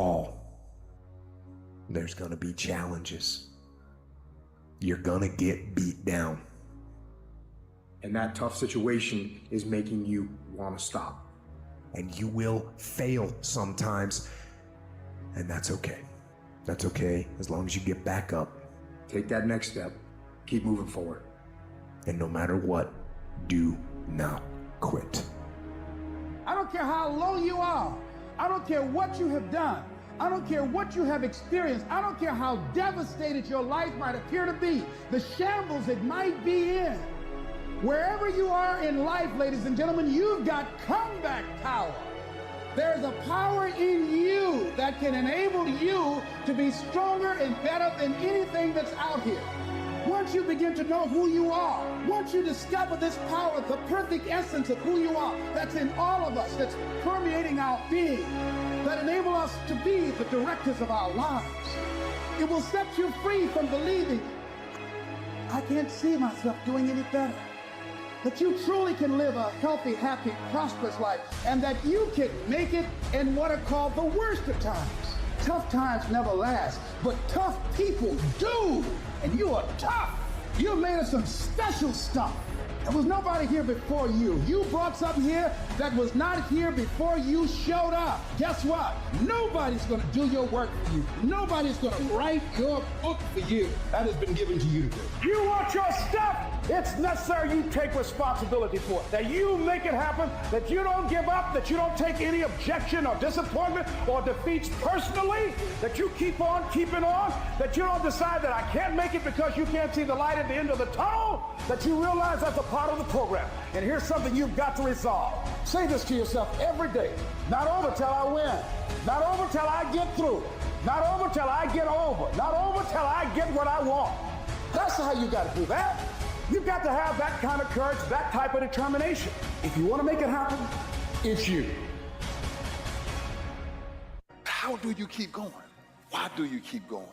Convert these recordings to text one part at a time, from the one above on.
all. There's gonna be challenges. You're gonna get beat down. And that tough situation is making you want to stop. And you will fail sometimes. And that's okay. That's okay as long as you get back up. Take that next step. Keep moving forward. And no matter what, do not quit. I don't care how low you are. I don't care what you have done. I don't care what you have experienced. I don't care how devastated your life might appear to be, the shambles it might be in. Wherever you are in life, ladies and gentlemen, you've got comeback power. There's a power in you that can enable you to be stronger and better than anything that's out here. Once you begin to know who you are, once you discover this power, the perfect essence of who you are, that's in all of us, that's permeating our being, that enable us to be the directors of our lives, it will set you free from believing, I can't see myself doing any better. That you truly can live a healthy, happy, prosperous life, and that you can make it in what are called the worst of times. Tough times never last, but tough people do. And you are tough. You're made of some special stuff. There was nobody here before you. You brought something here that was not here before you showed up. Guess what? Nobody's going to do your work for you. Nobody's going to write your book for you. That has been given to you to do. You want your stuff? It's necessary you take responsibility for it. That you make it happen, that you don't give up, that you don't take any objection or disappointment or defeats personally, that you keep on keeping on, that you don't decide that I can't make it because you can't see the light at the end of the tunnel, that you realize that's a part of the program. And here's something you've got to resolve. Say this to yourself every day. Not over till I win. Not over till I get through. Not over till I get over. Not over till I get what I want. That's how you got to do that. You've got to have that kind of courage, that type of determination. If you want to make it happen, it's you. How do you keep going? Why do you keep going?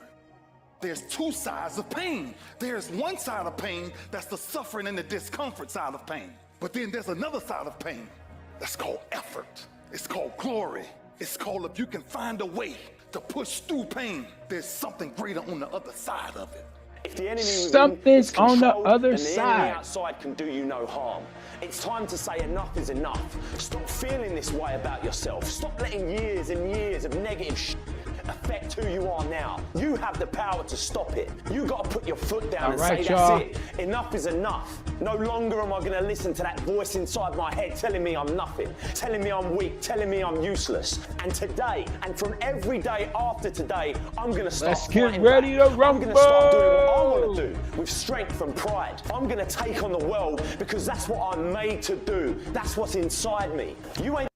There's two sides of pain. There's one side of pain that's the suffering and the discomfort side of pain. But then there's another side of pain that's called effort. It's called glory. It's called if you can find a way to push through pain, there's something greater on the other side of it. If the enemy something's on the other then side. The enemy outside can do you no harm. It's time to say enough is enough. Stop feeling this way about yourself. Stop letting years and years of negative shit affect who you are now. You have the power to stop it. You got to put your foot down and say that's it. Enough is enough. No longer am I going to listen to that voice inside my head telling me I'm nothing, telling me I'm weak, telling me I'm useless. And today, and from every day after today, I'm going to start get ready to rumble. I'm going to start doing what I want to do with strength and pride. I'm going to take on the world because that's what I'm made to do. That's what's inside me. You ain't.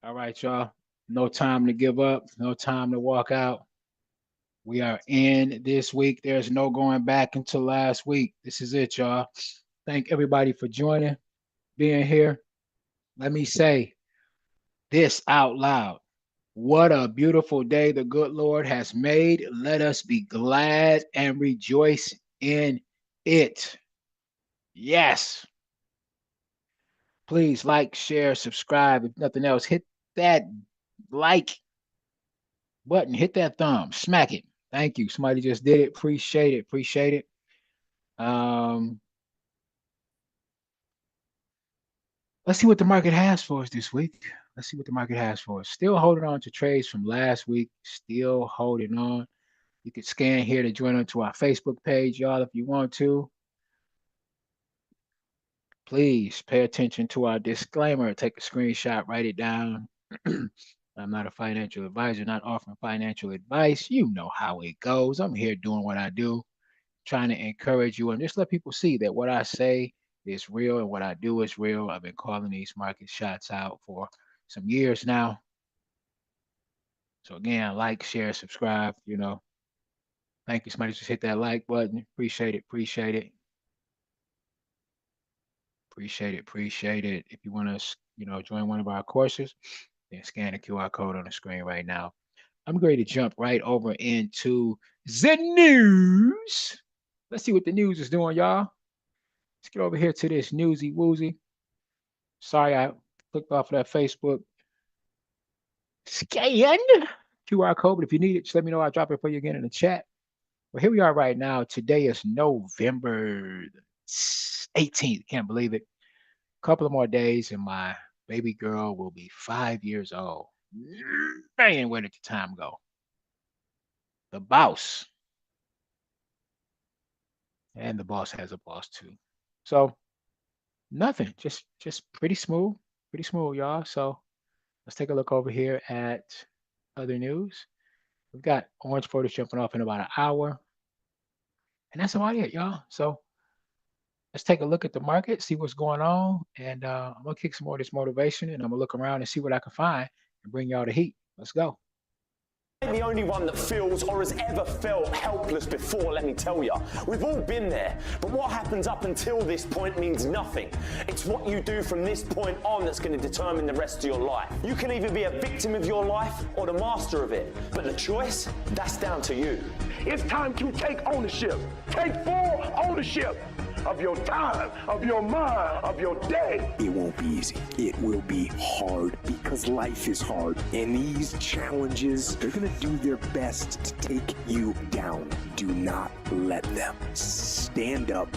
All right, y'all. No time to give up. No time to walk out. We are in this week. There's no going back until last week. This is it, y'all. Thank everybody for joining, being here. Let me say this out loud. What a beautiful day the good Lord has made. Let us be glad and rejoice in it. Yes. Please like, share, subscribe. If nothing else, hit that like button, hit that thumb, smack it. Thank you. Somebody just did it. Appreciate it. Appreciate it. Let's see what the market has for us this week. Let's see what the market has for us. Still holding on to trades from last week. Still holding on. You can scan here to join onto our Facebook page, y'all, if you want to. Please pay attention to our disclaimer. Take a screenshot, write it down. I'm not a financial advisor, not offering financial advice. You know how it goes. I'm here doing what I do, trying to encourage you and just let people see that what I say is real and what I do is real. I've been calling these market shots out for some years now. So again, like, share, subscribe, you know. Thank you. Somebody just hit that like button. Appreciate it. Appreciate it. Appreciate it. Appreciate it. If you want to, you know, join one of our courses, then scan the QR code on the screen right now. I'm ready to jump right over into the news. Let's see what the news is doing, y'all. Let's get over here to this newsy woozy. Sorry, I clicked off of that Facebook. Scan QR code. But if you need it, just let me know. I'll drop it for you again in the chat. Well, here we are right now. Today is November 18th. Can't believe it. A couple of more days, and my baby girl will be 5 years old. Man, where did the time go? The boss. And the boss has a boss too. So nothing. Just pretty smooth. Pretty smooth, y'all. So let's take a look over here at other news. We've got orange photos jumping off in about an hour. And that's about it, y'all. So let's take a look at the market, see what's going on. And I'm going to kick some more of this motivation and I'm going to look around and see what I can find and bring y'all the heat. Let's go. I'm the only one that feels or has ever felt helpless before, let me tell you. We've all been there, but what happens up until this point means nothing. It's what you do from this point on that's going to determine the rest of your life. You can either be a victim of your life or the master of it, but the choice, that's down to you. It's time to take ownership. Take full ownership of your time, of your mind, of your day. It won't be easy. It will be hard because life is hard. And these challenges, they're going to do their best to take you down. Do not let them. Stand up,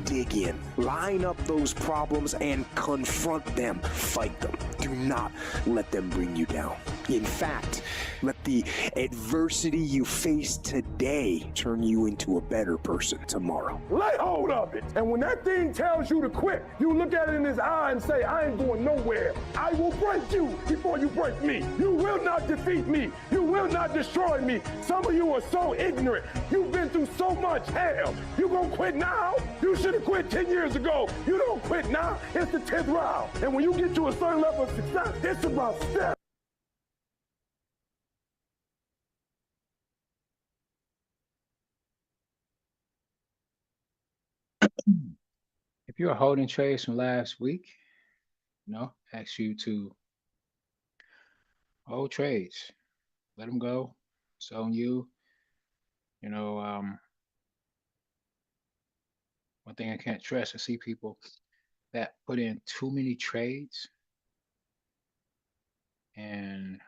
dig in, line up those problems and confront them. Fight them. Do not let them bring you down. In fact, let the adversity you face today turn you into a better person tomorrow. Lay hold of it. And when that thing tells you to quit, you look at it in his eye and say, I ain't going nowhere. I will break you before you break me. You will not defeat me. You will not destroy me. Some of you are so ignorant. You've been through so much hell. You gonna quit now? You should have quit 10 years ago. You don't quit now. It's the 10th round. And when you get to a certain level of success, it's about steps. If you're holding trades from last week, ask you to hold trades, let them go. It's on you. You know, one thing I can't trust, I see people that put in too many trades and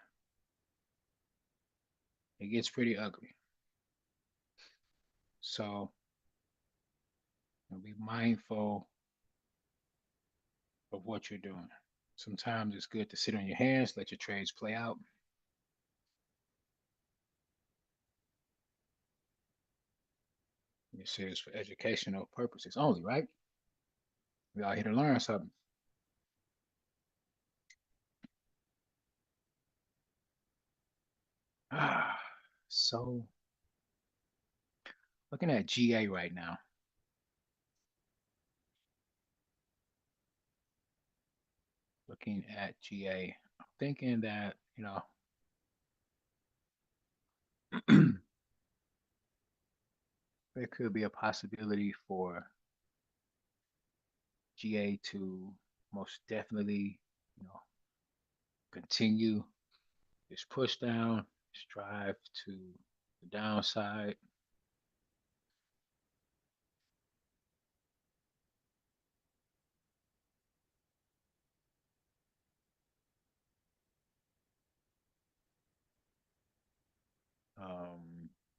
it gets pretty ugly. So be mindful of what you're doing. Sometimes it's good to sit on your hands, let your trades play out. It says for educational purposes only, right? We all here to learn something. So looking at GA right now. Looking at GA, I'm thinking that, there could be a possibility for GA to most definitely, continue this push down, this drive to the downside.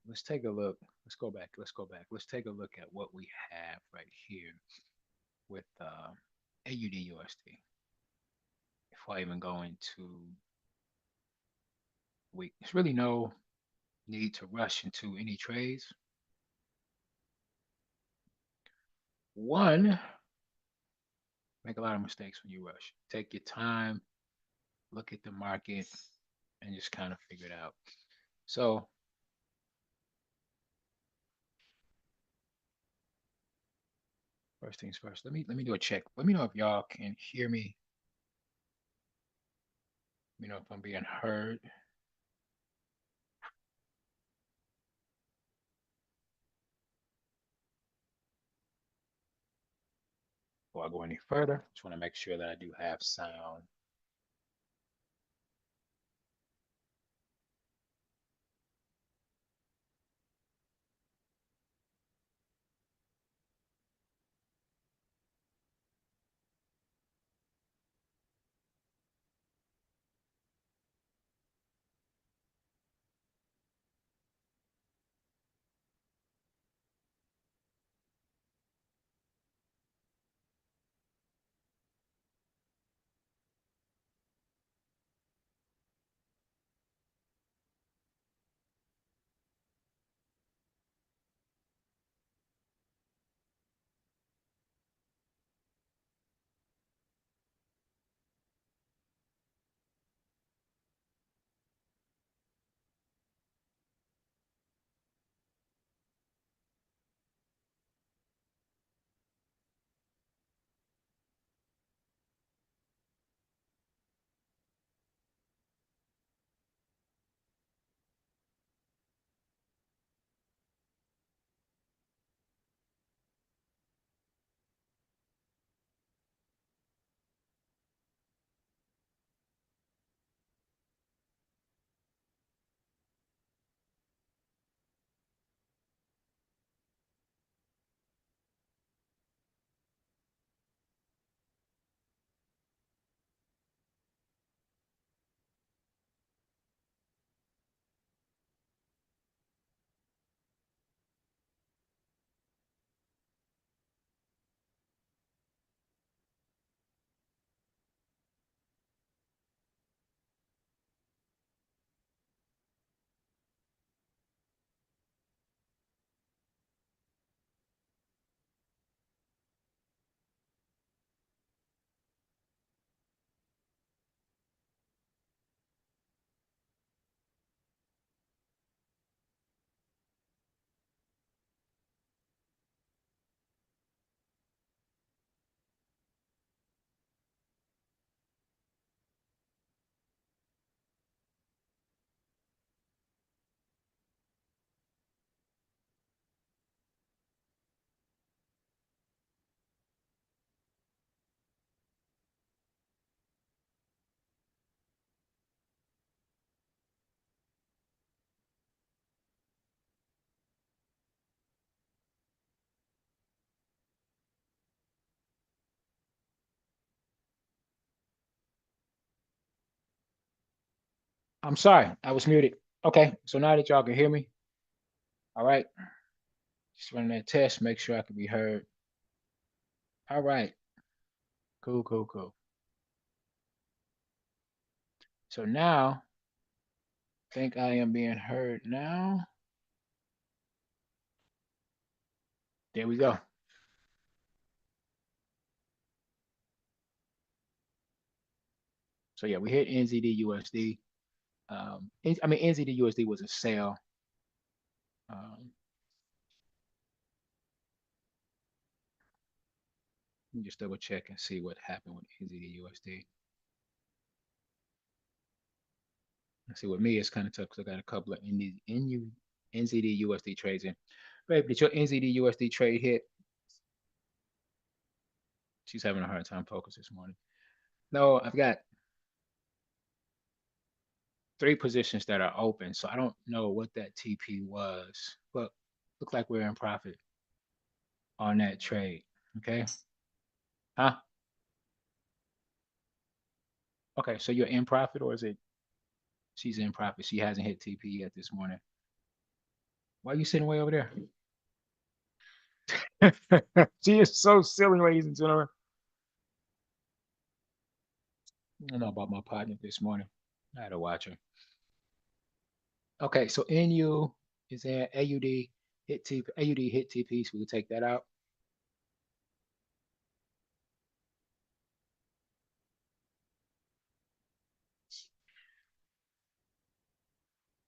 Let's take a look. Let's go back. Let's go back. Let's take a look at what we have right here with AUD USD. Before I even go into week, there's really no need to rush into any trades. One, make a lot of mistakes when you rush. Take your time, look at the market, and just kind of figure it out. So first things first, let me do a check. Let me know if y'all can hear me. Let me know if I'm being heard. Before I go any further, just want to make sure that I do have sound. I'm sorry, I was muted. Okay, so now that y'all can hear me, all right, just running that test, make sure I can be heard. All right, cool, cool, cool. So now, I think I am being heard now. There we go. So yeah, we hit NZD USD. I mean NZD USD was a sale. Um, let me just double check and see what happened with NZD USD. See, with me, it's kind of tough because I got a couple of NZD USD trades in. Babe, did your NZD USD trade hit? She's having a hard time focus this morning. No, I've got three positions that are open, so I don't know what that TP was, but look like we're in profit on that trade. Okay. Huh? Okay, so you're in profit, or is it she's in profit? She hasn't hit TP yet this morning. Why are you sitting way over there? She is so silly, ladies and gentlemen. I don't know about my partner this morning. I had to watch her. Okay, so NU is in AUD hit TP, AUD hit TP, so we can take that out.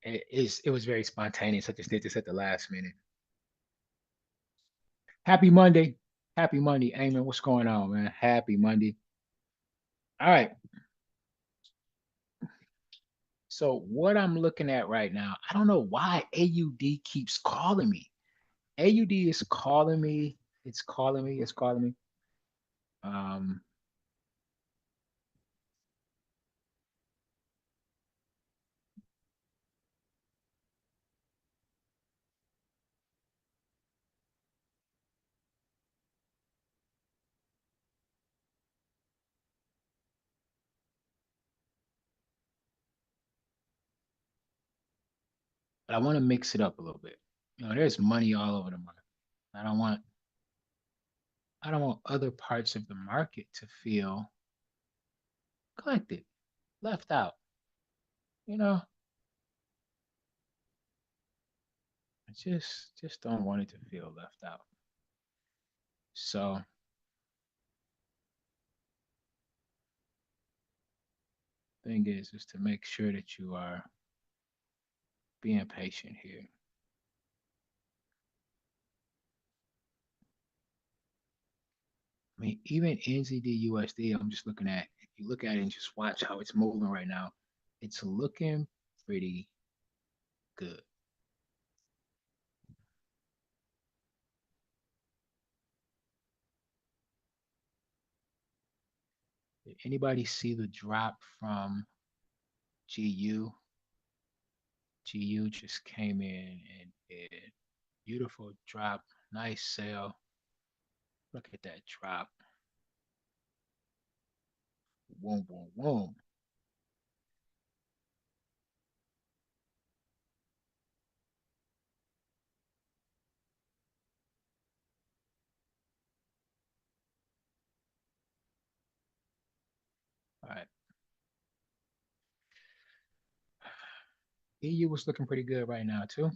It was very spontaneous. I just did this at the last minute. Happy Monday. Happy Monday, Eamon. What's going on, man? Happy Monday. All right. So what I'm looking at right now, I don't know why AUD keeps calling me. AUD is calling me. It's calling me. It's calling me. Um, but I want to mix it up a little bit. You know, there's money all over the market. I don't want I don't want other parts of the market to feel neglected, left out. You know, I just don't want it to feel left out. So thing is to make sure that you are being patient here. I mean, even NZD USD, I'm just looking at, if you look at it and just watch how it's moving right now, it's looking pretty good. Did anybody see the drop from GU? GU just came in and did beautiful drop, nice sale. Look at that drop. Boom, boom, boom. All right. EU was looking pretty good right now, too.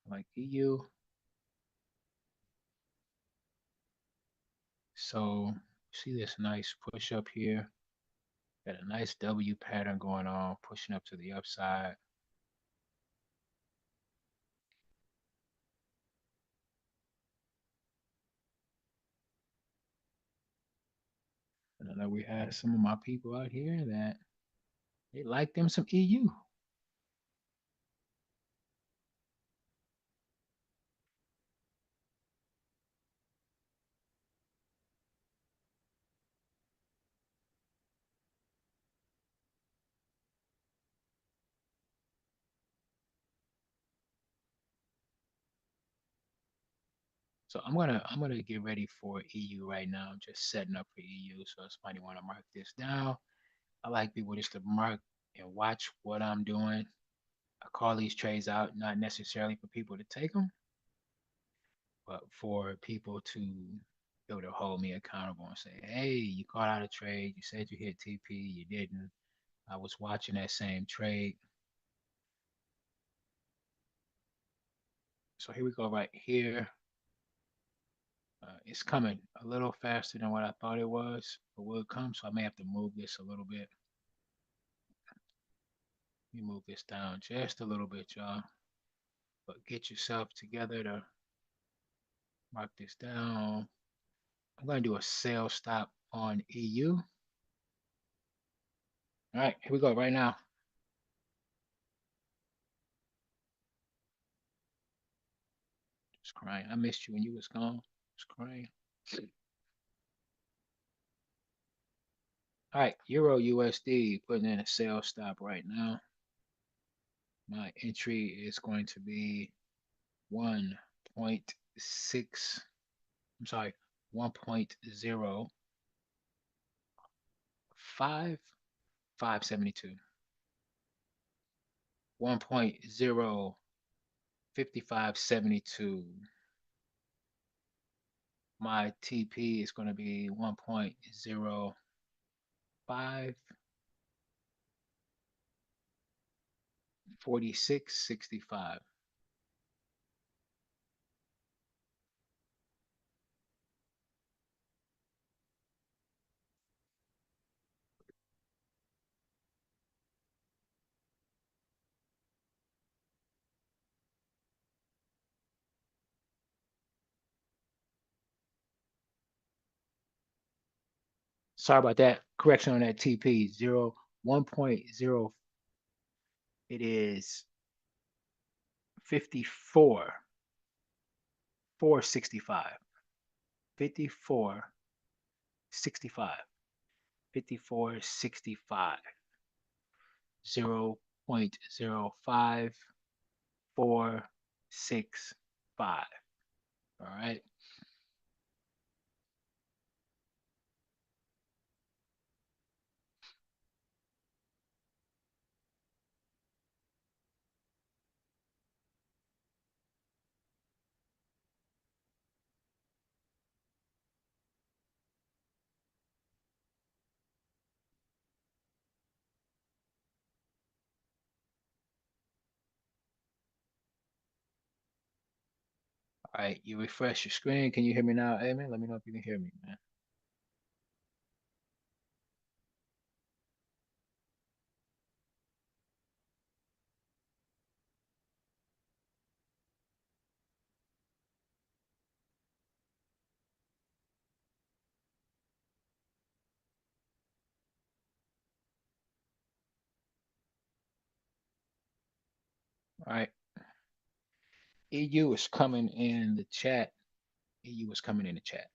Like EU. So, see this nice push up here. Got a nice W pattern going on, pushing up to the upside. And I know we had some of my people out here that they like them some EU. So I'm gonna get ready for EU right now. I'm just setting up for EU. So somebody want to mark this down. I like people just to mark and watch what I'm doing. I call these trades out not necessarily for people to take them, but for people to be able to hold me accountable and say, hey, you caught out a trade. You said you hit TP. You didn't. I was watching that same trade. So here we go right here. It's coming a little faster than what I thought it was, but will come. So I may have to move this a little bit. Let me move this down just a little bit, y'all. But get yourself together to mark this down. I'm going to do a sell stop on EU. All right, here we go right now. Just crying. I missed you when you was gone. Just crying. All right, Euro USD, putting in a sell stop right now. My entry is going to be 1.6, I'm sorry, 1.05572. 1.05572. My TP is going to be 1.054665. Sorry about that. Correction on that TP. 1.0. It is 54. 465. 54. 65. 5465. 0.05465. All right. All right, you refresh your screen. Can you hear me now, Amen? Let me know if you can hear me, man. All right. EU is coming in the chat. EU is coming in the chat.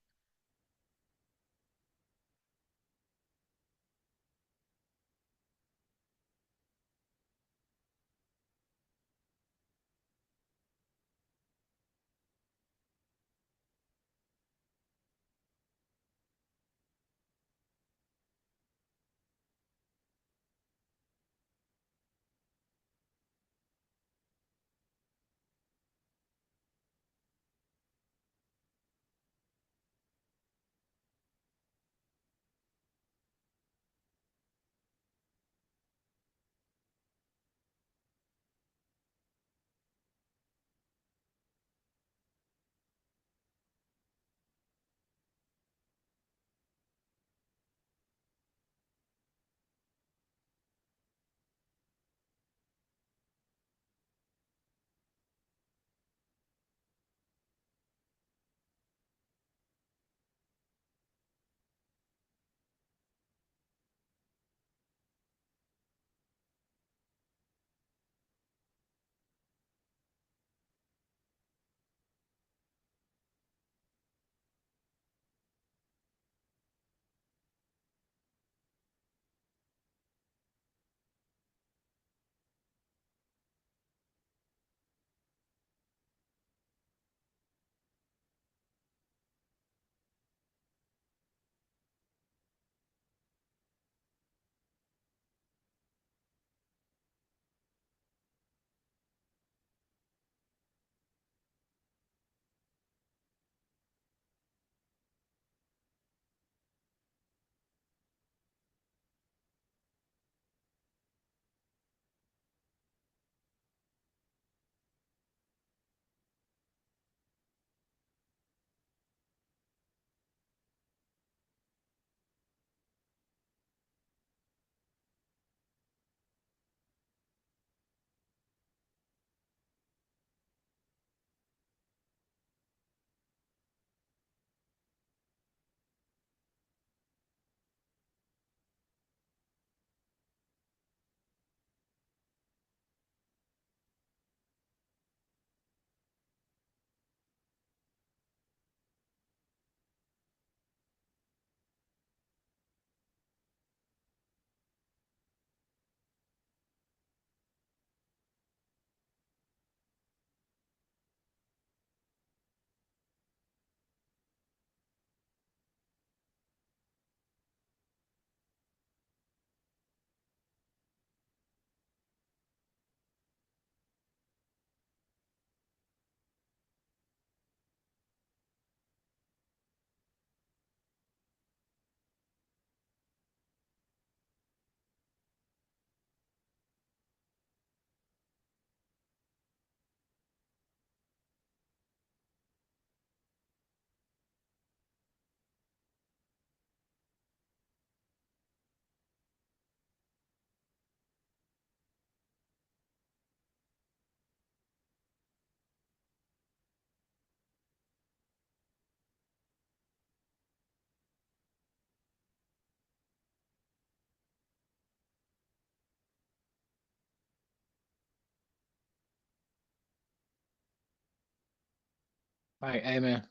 All right, hey man,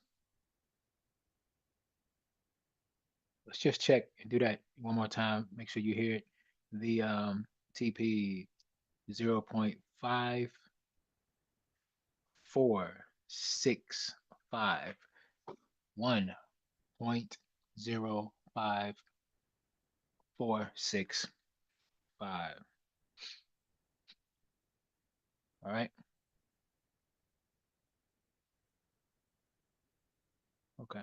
let's just check and do that one more time. Make sure you hear it. The TP 0.5465, 1.05465. All right. Okay.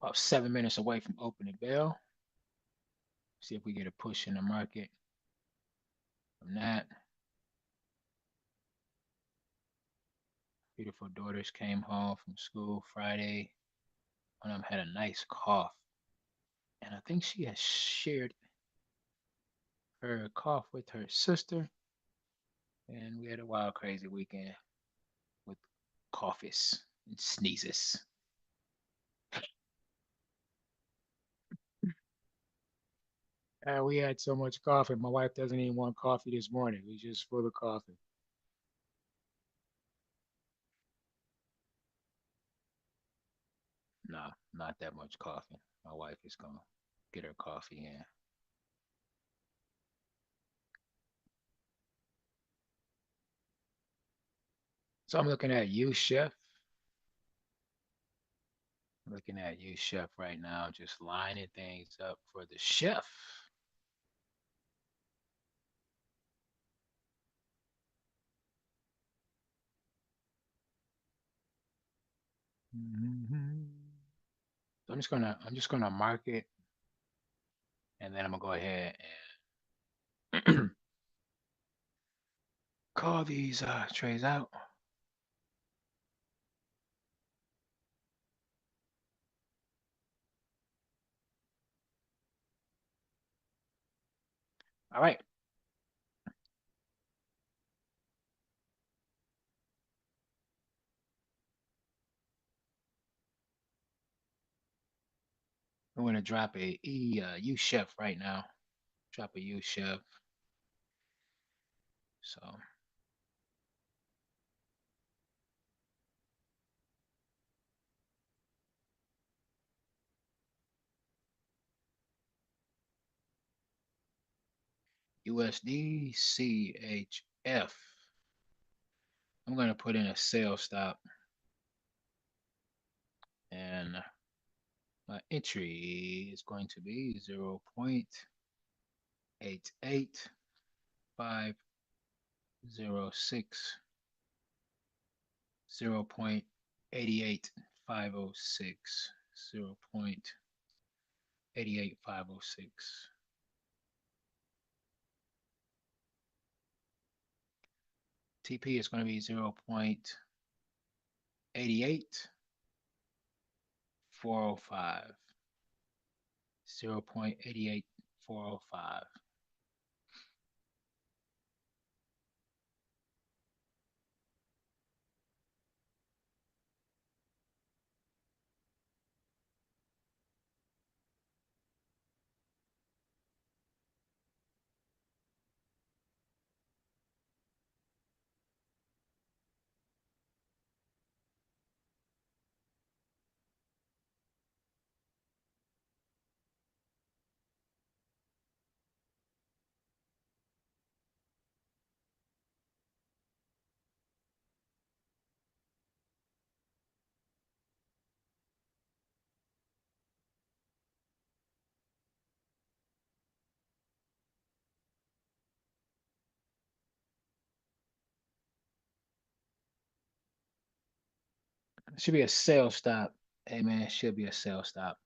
About 7 minutes away from opening bell. See if we get a push in the market from that. Beautiful daughters came home from school Friday. One of them had a nice cough. And I think she has shared her cough with her sister. And we had a wild, crazy weekend with coughs and sneezes. And we had so much coffee. My wife doesn't even want coffee this morning. We just full of coffee. No, not that much coffee. My wife is gonna get her coffee in. So I'm looking at you, chef. Looking at you, chef, right now, just lining things up for the chef. Mhm. So I'm just gonna mark it, and then I'm gonna go ahead and call these trays out. All right. I'm gonna drop a U chef right now. Drop a U chef. So USD CHF. I'm gonna put in a sell stop, and my entry is going to be 0.88506, 0.88506, 0.88506. TP is going to be 0.88405. 0.88405. It should be a sell stop. Hey man, it should be a sell stop.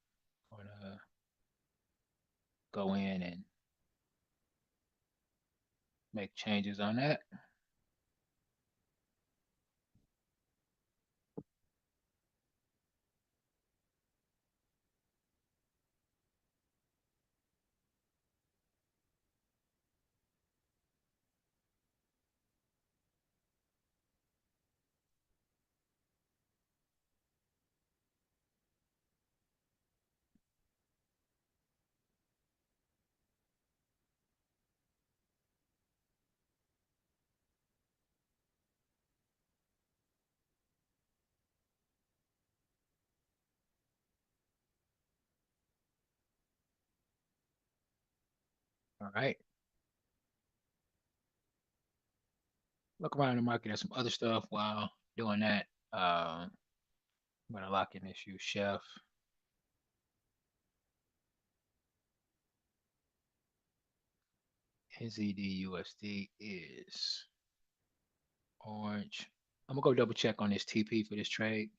I'm gonna go in and make changes on that. All right. Look around the market at some other stuff while doing that. I'm gonna lock in this issue, Chef. NZD/USD is orange. I'm gonna go double check on this TP for this trade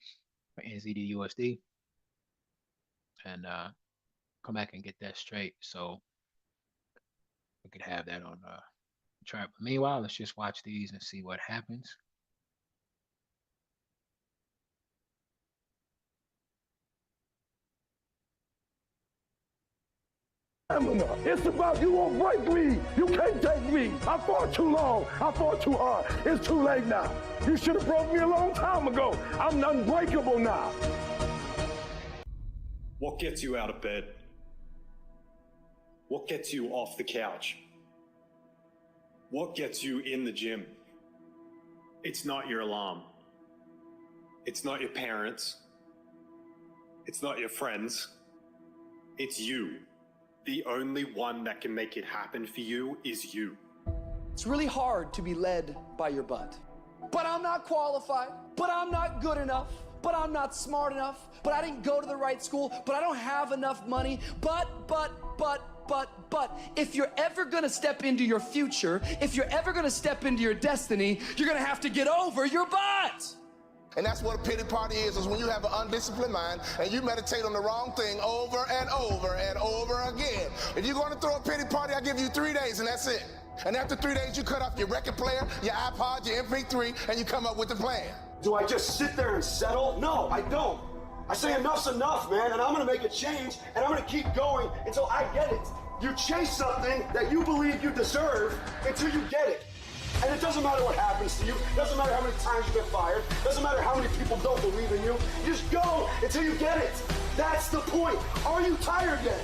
for NZD/USD and come back and get that straight so we could have that on the chart. But meanwhile, let's just watch these and see what happens. It's about you won't break me. You can't take me. I fought too long. I fought too hard. It's too late now. You should have broke me a long time ago. I'm unbreakable now. What gets you out of bed? What gets you off the couch? What gets you in the gym? It's not your alarm. It's not your parents. It's not your friends. It's you. The only one that can make it happen for you is you. It's really hard to be led by your butt. But I'm not qualified. But I'm not good enough. But I'm not smart enough. But I didn't go to the right school. But I don't have enough money. But. If you're ever gonna step into your future, if you're ever gonna step into your destiny, you're gonna have to get over your butt. And that's what a pity party is when you have an undisciplined mind and you meditate on the wrong thing over and over and over again. If you're going to throw a pity party, I'll give you 3 days and that's it. And after 3 days, you cut off your record player, your iPod, your MP3, and you come up with a plan. Do I just sit there and settle? No, I don't. I say enough's enough, man, and I'm gonna make a change, and I'm gonna keep going until I get it. You chase something that you believe you deserve until you get it. And it doesn't matter what happens to you. It doesn't matter how many times you get fired. It doesn't matter how many people don't believe in you. You just go until you get it. That's the point. Are you tired yet?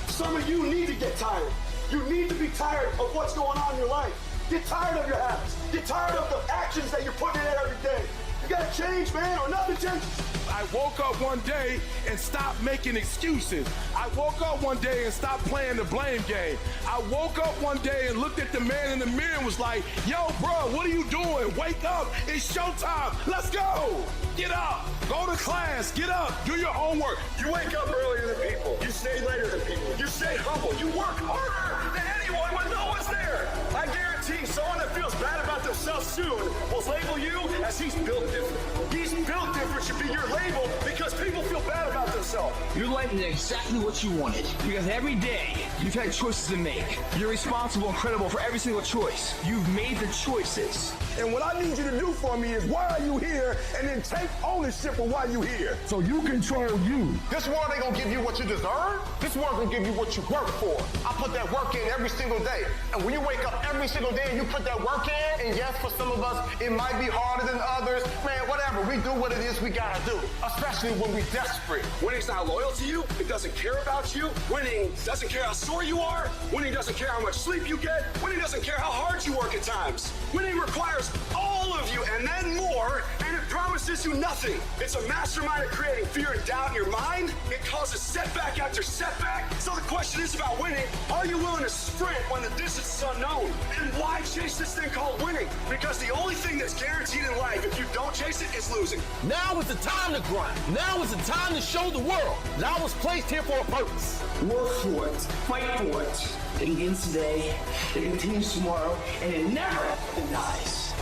Some of you need to get tired. You need to be tired of what's going on in your life. Get tired of your habits. Get tired of the actions that you're putting in every day. You gotta change, man, or nothing changes. I woke up one day and stopped making excuses. I woke up one day and stopped playing the blame game. I woke up one day and looked at the man in the mirror and was like, yo, bro, what are you doing? Wake up. It's showtime. Let's go. Get up. Go to class. Get up. Do your homework. You wake up earlier than people. You stay later than people. You stay humble. You work harder than anyone when no one's there. I guarantee someone that feels bad about themselves soon will label you as he's built different. He's built different should be your label because people feel bad about themselves. Your life is exactly what you wanted because every day you've had choices to make. You're responsible and credible for every single choice. You've made the choices. And what I need you to do for me is why are you here and then take ownership of why you're here so you control you. This world ain't gonna give you what you deserve. This world gonna give you what you work for. I put that work in every single day. And when you wake up every single day and you put that work in, and yes, for some of us, it might be harder than others. Man, whatever, we do what it is we gotta do, especially when we're desperate. Winning's not loyal to you. It doesn't care about you. Winning doesn't care how sore you are. Winning doesn't care how much sleep you get. Winning doesn't care how hard you work at times. Winning requires all of you and then more, and it promises you nothing. It's a mastermind at creating fear and doubt in your mind. It causes setback after setback. So the question is about winning. Are you willing to sprint when the distance is unknown? And why chase this thing called winning? Because the only thing that's guaranteed in life, if you don't chase it, is losing. Now is the time to grind. Now is the time to show the world that I was placed here for a purpose. Work for it. Fight for it. It begins today, it continues tomorrow, and it never dies.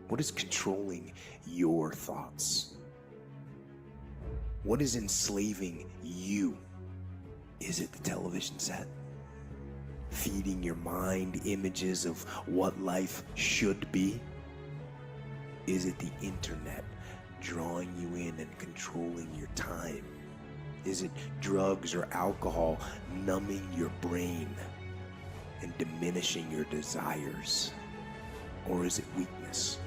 What is controlling your thoughts? What is enslaving you? Is it the television set? Feeding your mind images of what life should be? Is it the internet drawing you in and controlling your time? Is it drugs or alcohol numbing your brain and diminishing your desires? Or is it weakness?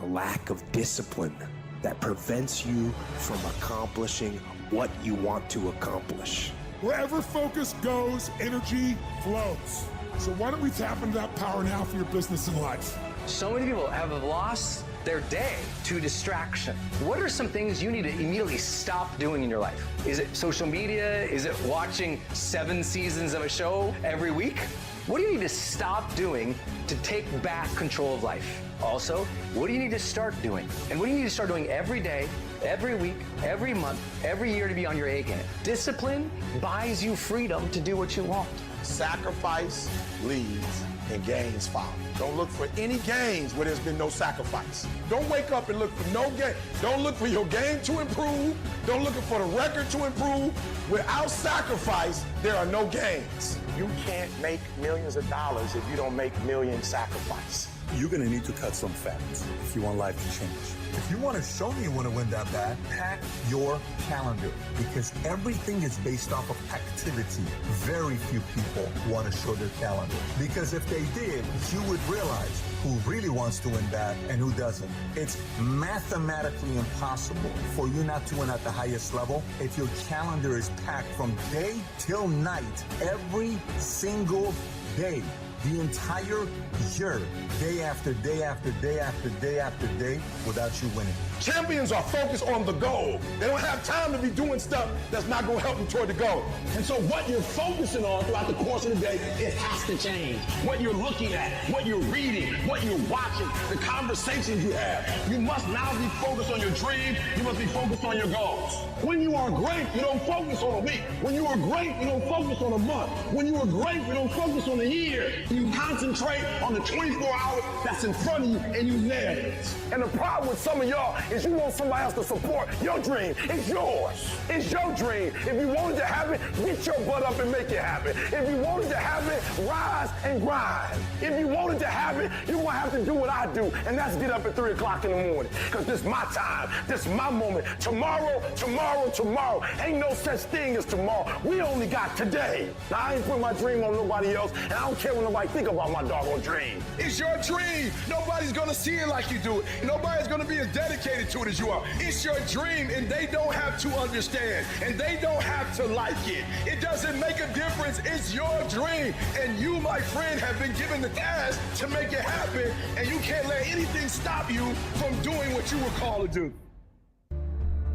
A lack of discipline that prevents you from accomplishing what you want to accomplish. Wherever focus goes, energy flows. So why don't we tap into that power now for your business and life? So many people have lost their day to distraction. What are some things you need to immediately stop doing in your life? Is it social media? Is it watching 7 seasons of a show every week? What do you need to stop doing to take back control of life? Also, what do you need to start doing? And what do you need to start doing every day, every week, every month, every year to be on your A game? Discipline buys you freedom to do what you want. Sacrifice leads and gains follow. Don't look for any gains where there's been no sacrifice. Don't wake up and look for no gain. Don't look for your game to improve. Don't look for the record to improve. Without sacrifice, there are no gains. You can't make millions of dollars if you don't make millions sacrifice. You're going to need to cut some fat if you want life to change. If you want to show me you want to win that bad, pack your calendar, because everything is based off of activity. Very few people want to show their calendar, because if they did, you would realize who really wants to win that and who doesn't. It's mathematically impossible for you not to win at the highest level if your calendar is packed from day till night, every single day. The entire year, day after day after day after day after day, without you winning. Champions are focused on the goal. They don't have time to be doing stuff that's not going to help them toward the goal. And so what you're focusing on throughout the course of the day, it has to change. What you're looking at, what you're reading, what you're watching, the conversations you have. You must now be focused on your dream. You must be focused on your goals. When you are great, you don't focus on a week. When you are great, you don't focus on a month. When you are great, you don't focus on a year. You concentrate on the 24 hours that's in front of you and you nail it. And the problem with some of y'all is you want somebody else to support your dream. It's yours. It's your dream. If you wanted to have it, get your butt up and make it happen. If you wanted to have it, rise and grind. If you wanted to have it, you're going to have to do what I do, and that's get up at 3 o'clock in the morning, because this is my time. This is my moment. Tomorrow, tomorrow, tomorrow. Ain't no such thing as tomorrow. We only got today. Now, I ain't put my dream on nobody else, and I don't care what nobody think about my doggone dream. It's your dream. Nobody's going to see it like you do it. Nobody's going to be as dedicated to it as you are. It's your dream, and they don't have to understand, and they don't have to like it. It doesn't make a difference. It's your dream, and you, my friend, have been given the task to make it happen, and you can't let anything stop you from doing what you were called to do.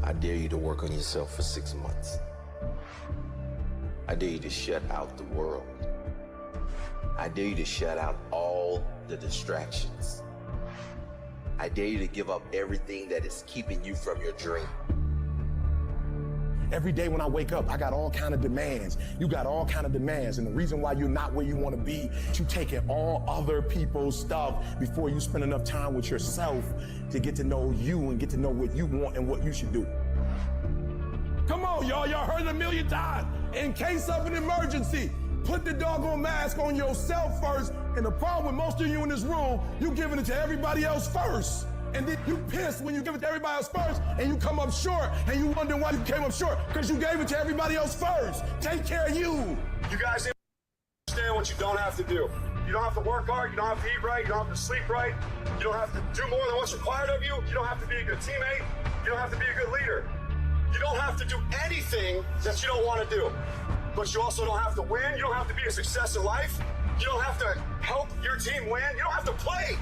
I dare you to work on yourself for 6 months. I dare you to shut out the world. I dare you to shut out all the distractions. I dare you to give up everything that is keeping you from your dream. Every day when I wake up, I got all kind of demands. You got all kind of demands. And the reason why you're not where you want to be, you taking all other people's stuff before you spend enough time with yourself to get to know you and get to know what you want and what you should do. Come on, y'all. Y'all heard it a million times. In case of an emergency, put the doggone mask on yourself first. And the problem with most of you in this room, you giving it to everybody else first. And then you pissed when you give it to everybody else first, and you come up short, and you wonder why you came up short, because you gave it to everybody else first. Take care of you. You guys understand what you don't have to do. You don't have to work hard, you don't have to eat right, you don't have to sleep right, you don't have to do more than what's required of you, you don't have to be a good teammate, you don't have to be a good leader. You don't have to do anything that you don't want to do. But you also don't have to win, you don't have to be a success in life, you don't have to help your team win, you don't have to play.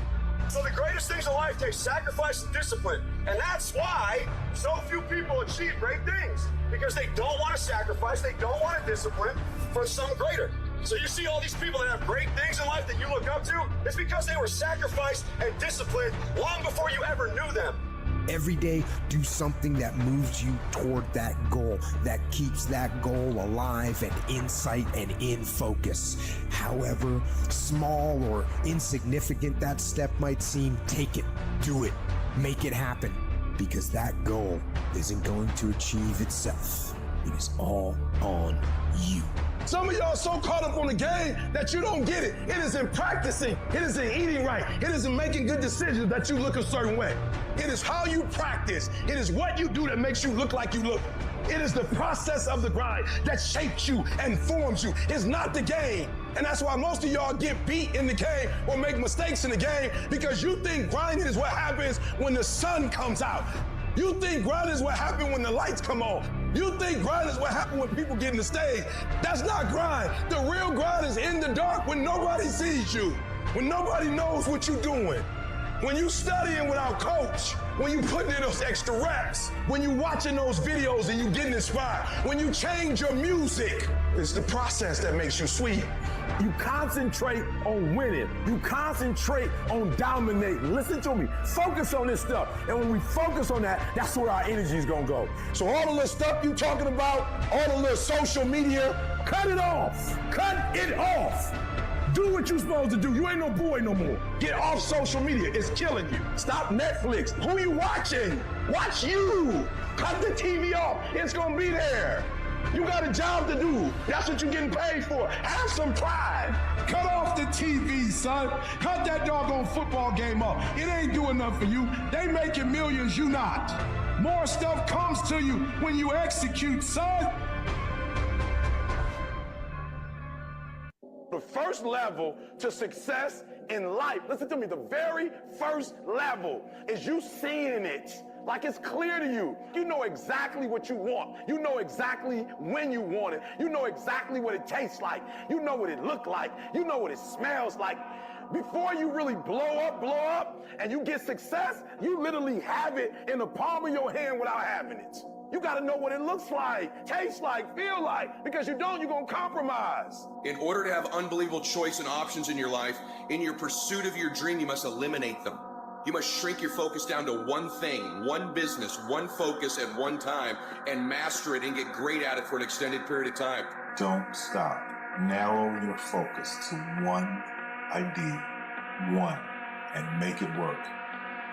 So the greatest things in life take sacrifice and discipline. And that's why so few people achieve great things. Because they don't want to sacrifice, they don't want to discipline for something greater. So you see all these people that have great things in life that you look up to, it's because they were sacrificed and disciplined long before you ever knew them. Every day, do something that moves you toward that goal, that keeps that goal alive and in sight and in focus. However small or insignificant that step might seem, take it, do it, make it happen, because that goal isn't going to achieve itself. It is all on you. Some of y'all are so caught up on the game that you don't get it. It is in practicing. It is in eating right. It is in making good decisions that you look a certain way. It is how you practice. It is what you do that makes you look like you look. It is the process of the grind that shapes you and forms you. It's not the game. And that's why most of y'all get beat in the game or make mistakes in the game, because you think grinding is what happens when the sun comes out. You think grind is what happened when the lights come on. You think grind is what happened when people get in the stage. That's not grind. The real grind is in the dark when nobody sees you, when nobody knows what you're doing. When you studying without coach, when you putting in those extra reps, when you watching those videos and you getting inspired, when you change your music, it's the process that makes you sweet. You concentrate on winning. You concentrate on dominating. Listen to me. Focus on this stuff. And when we focus on that, that's where our energy is going to go. So all the little stuff you talking about, all the little social media, cut it off. Cut it off. Do what you're supposed to do. You ain't no boy no more. Get off social media. It's killing you. Stop Netflix. Who you watching? Watch you. Cut the TV off. It's going to be there. You got a job to do. That's what you're getting paid for. Have some pride. Cut off the TV, son. Cut that doggone football game off. It ain't doing nothing for you. They making millions, you not. More stuff comes to you when you execute, son. The first level to success in life, listen to me, the very first level is you seeing it. Like it's clear to you. You know exactly what you want. You know exactly when you want it. You know exactly what it tastes like. You know what it look like. You know what it smells like. Before you really blow up, and you get success, you literally have it in the palm of your hand without having it. You got to know what it looks like, tastes like, feel like, because you don't, you're going to compromise. In order to have unbelievable choice and options in your life, in your pursuit of your dream, you must eliminate them. You must shrink your focus down to one thing, one business, one focus at one time, and master it and get great at it for an extended period of time. Don't stop. Narrow your focus to one idea, and make it work.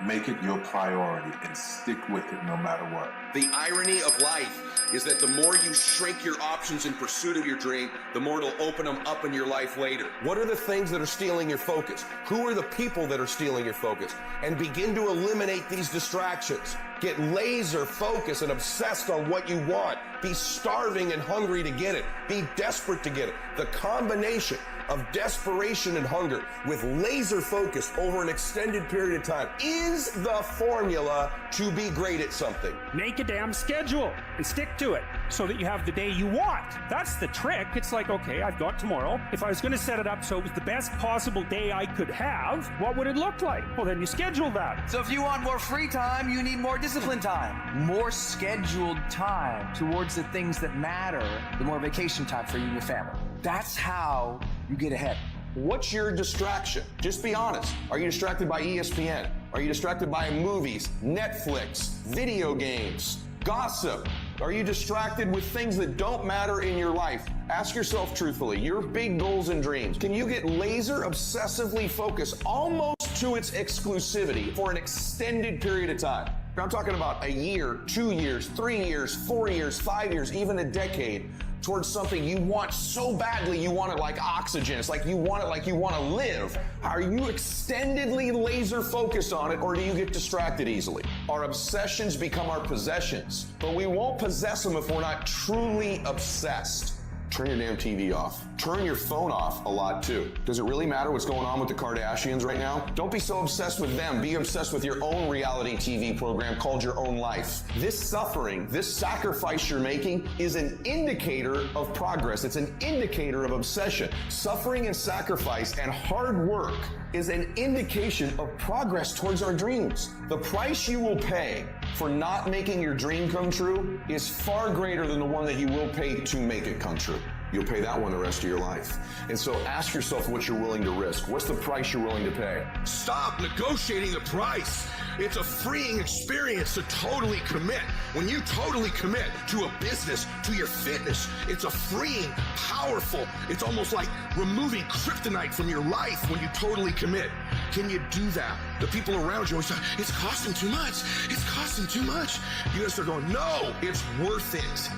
Make it your priority and stick with it no matter what. The irony of life is that the more you shrink your options in pursuit of your dream, the more it'll open them up in your life later. What are the things that are stealing your focus? Who are the people that are stealing your focus? And begin to eliminate these distractions. Get laser focused and obsessed on what you want. Be starving and hungry to get it. Be desperate to get it. The combination of desperation and hunger with laser focus over an extended period of time is the formula to be great at something. Make a damn schedule and stick to it so that you have the day you want. That's the trick. It's like, okay, I've got tomorrow. If I was going to set it up so it was the best possible day I could have, what would it look like? Well, then you schedule that. So if you want more free time, you need more discipline time. More scheduled time towards the things that matter, the more vacation time for you and your family. That's how you get ahead. What's your distraction? Just be honest. Are you distracted by ESPN? Are you distracted by movies, Netflix, video games, gossip? Are you distracted with things that don't matter in your life? Ask yourself truthfully, your big goals and dreams. Can you get laser obsessively focused almost to its exclusivity for an extended period of time? I'm talking about a year, 2 years, 3 years, 4 years, 5 years, even a decade, towards something you want so badly, you want it like oxygen. It's like you want it like you want to live. Are you extendedly laser focused on it, or do you get distracted easily? Our obsessions become our possessions, but we won't possess them if we're not truly obsessed. Turn your damn TV off. Turn your phone off a lot too. Does it really matter what's going on with the Kardashians right now? Don't be so obsessed with them. Be obsessed with your own reality TV program called Your Own Life. This suffering, this sacrifice you're making is an indicator of progress. It's an indicator of obsession. Suffering and sacrifice and hard work is an indication of progress towards our dreams. The price you will pay for not making your dream come true is far greater than the one that you will pay to make it come true. You'll pay that one the rest of your life. And so ask yourself what you're willing to risk. What's the price you're willing to pay? Stop negotiating the price. It's a freeing experience to totally commit. When you totally commit to a business, to your fitness, it's a freeing, powerful, it's almost like removing kryptonite from your life when you totally commit. Can you do that? The people around you always say, it's costing too much. It's costing too much. You gotta start going, no, it's worth it.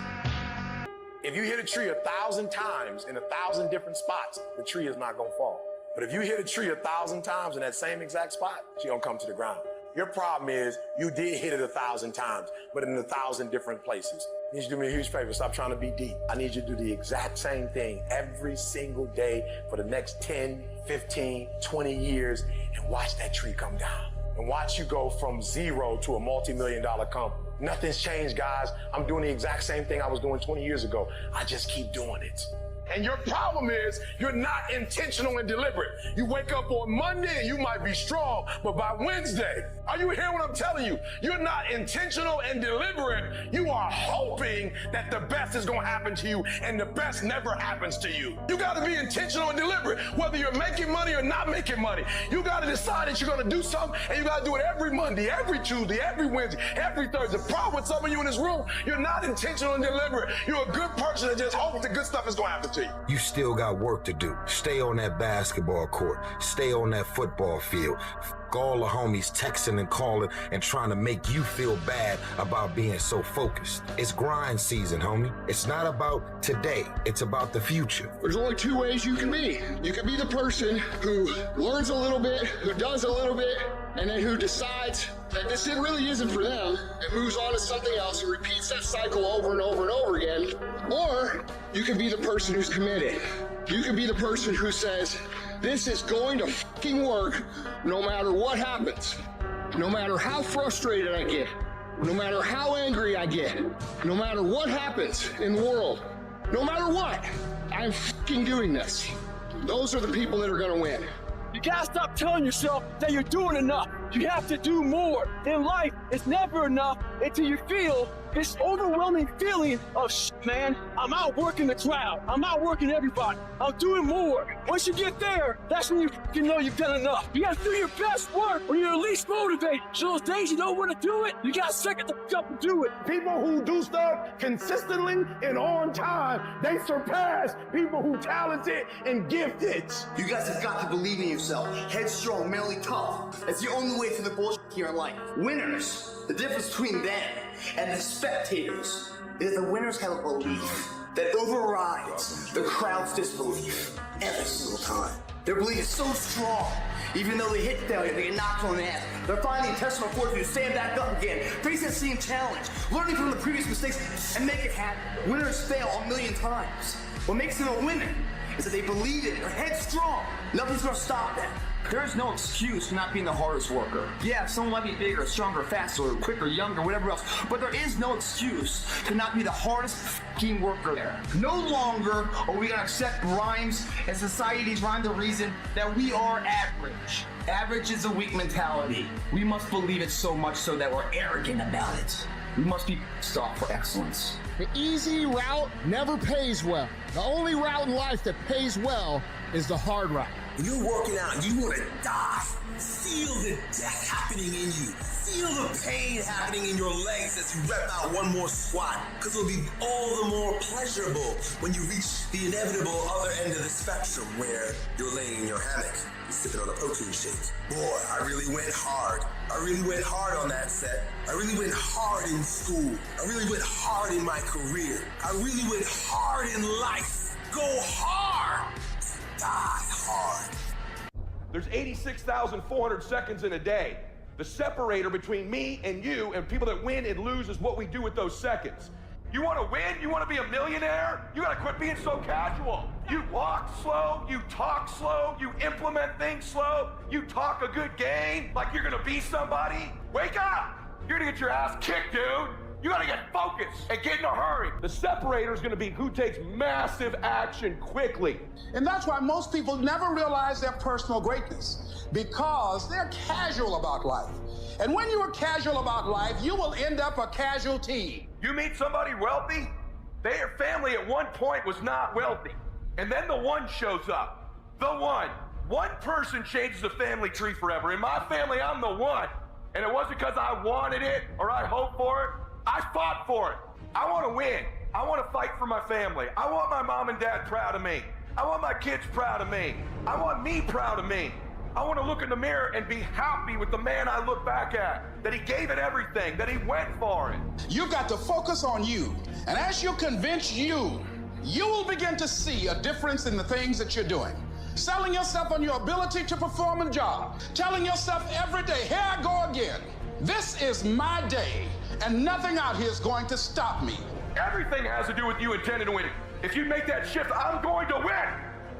If you hit a tree 1,000 times in 1,000 different spots, the tree is not gonna fall. But if you hit a tree 1,000 times in that same exact spot, she gonna come to the ground. Your problem is you did hit it 1,000 times, but in 1,000 different places. I need you to do me a huge favor. Stop trying to be deep. I need you to do the exact same thing every single day for the next 10, 15, 20 years and watch that tree come down. And watch you go from zero to a multi-million-dollar company. Nothing's changed, guys. I'm doing the exact same thing I was doing 20 years ago. I just keep doing it. And your problem is you're not intentional and deliberate. You wake up on Monday and you might be strong, but by Wednesday, are you hearing what I'm telling you? You're not intentional and deliberate. You are hoping that the best is going to happen to you, and the best never happens to you. You got to be intentional and deliberate, whether you're making money or not making money. You got to decide that you're going to do something, and you got to do it every Monday, every Tuesday, every Wednesday, every Thursday. The problem with some of you in this room, you're not intentional and deliberate. You're a good person that just hopes the good stuff is going to happen to you. You still got work to do. Stay on that basketball court. Stay on that football field. All the homies texting and calling and trying to make you feel bad about being so focused. It's grind season, homie. It's not about today. It's about the future. There's only two ways you can be. You can be the person who learns a little bit, who does a little bit, and then who decides that this really isn't for them and moves on to something else and repeats that cycle over and over and over again. Or you can be the person who's committed. You can be the person who says, this is going to fucking work no matter what happens. No matter how frustrated I get. No matter how angry I get. No matter what happens in the world. No matter what, I'm fucking doing this. Those are the people that are gonna win. You gotta stop telling yourself that you're doing enough. You have to do more. In life, it's never enough until you feel this overwhelming feeling of man, I'm outworking the crowd. I'm outworking everybody. I'm doing more. Once you get there, that's when you know you've done enough. You gotta do your best work when you're least motivated. So those days you don't want to do it, you gotta second the up and do it. People who do stuff consistently and on time, they surpass people who talented and gifted. You guys have got to believe in yourself. Headstrong, mentally tough. It's the only way through the bullshit here in life. Winners, the difference between them and the spectators is the winners have a belief that overrides the crowd's disbelief every single time. Their belief is so strong, even though they hit failure, they get knocked on the ass. They're finding intestinal fortitude to stand back up again, facing the same challenge, learning from the previous mistakes, and make it happen. Winners fail a million times. What makes them a winner is that they believe it, they're headstrong. Nothing's gonna stop them. There's no excuse for not being the hardest worker. Yeah, someone might be bigger, stronger, faster, or quicker, younger, whatever else, but there is no excuse to not be the hardest f***ing worker there. No longer are we gonna accept rhymes and society's rhyme the reason that we are average. Average is a weak mentality. We must believe it so much so that we're arrogant about it. We must be pissed off for excellence. The easy route never pays well. The only route in life that pays well is the hard route. When you're working out and you want to die, feel the death happening in you. Feel the pain happening in your legs as you rep out one more squat, because it'll be all the more pleasurable when you reach the inevitable other end of the spectrum where you're laying in your hammock, you're sipping on a protein shake. Boy, I really went hard. I really went hard on that set. I really went hard in school. I really went hard in my career. I really went hard in life. Go hard. Die hard. There's 86,400 seconds in a day. The separator between me and you and people that win and lose is what we do with those seconds. You want to win? You want to be a millionaire? You got to quit being so casual. You walk slow, you talk slow, you implement things slow, you talk a good game like you're going to be somebody. Wake up! You're going to get your ass kicked, dude. You gotta get focused and get in a hurry. The separator is gonna be who takes massive action quickly. And that's why most people never realize their personal greatness, because they're casual about life. And when you are casual about life, you will end up a casualty. You meet somebody wealthy, their family at one point was not wealthy. And then the one shows up. The one. One person changes the family tree forever. In my family, I'm the one. And it wasn't because I wanted it or I hoped for it. I fought for it. I want to win. I want to fight for my family. I want my mom and dad proud of me. I want my kids proud of me. I want me proud of me. I want to look in the mirror and be happy with the man I look back at, that he gave it everything, that he went for it. You've got to focus on you. And as you convince you will begin to see a difference in the things that you're doing. Selling yourself on your ability to perform a job. Telling yourself every day, here I go again. This is my day. And nothing out here is going to stop me. Everything has to do with you intending to win. If you make that shift, I'm going to win.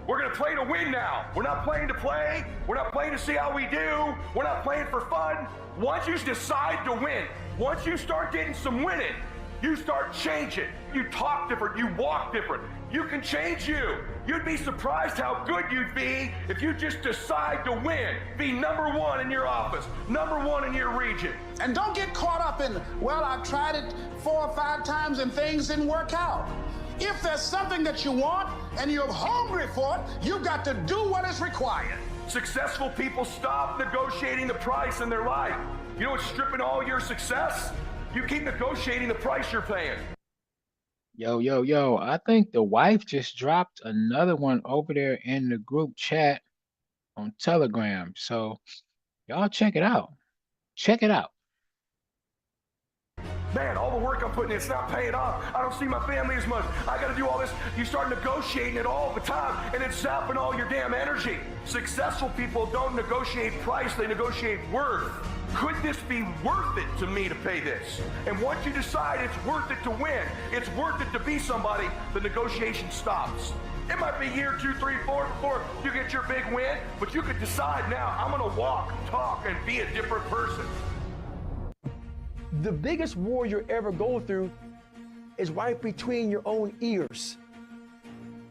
We're going to play to win now. We're not playing to play. We're not playing to see how we do. We're not playing for fun. Once you decide to win, once you start getting some winning, you start changing. You talk different. You walk different. You can change you. You'd be surprised how good you'd be if you just decide to win. Be number one in your office, number one in your region. And don't get caught up in, well, I've tried it 4 or 5 times and things didn't work out. If there's something that you want and you're hungry for it, you've got to do what is required. Successful people stop negotiating the price in their life. You know what's stripping all your success? You keep negotiating the price you're paying. Yo, I think the wife just dropped another one over there in the group chat on Telegram. So y'all check it out. Check it out. Man, all the work I'm putting in, it's not paying off. I don't see my family as much. I got to do all this. You start negotiating it all the time, and it's sapping all your damn energy. Successful people don't negotiate price, they negotiate worth. Could this be worth it to me to pay this? And once you decide it's worth it to win, it's worth it to be somebody, the negotiation stops. It might be year 2, 3, 4 before you get your big win, but you could decide now, I'm gonna walk, talk, and be a different person. The biggest war you ever go through is right between your own ears.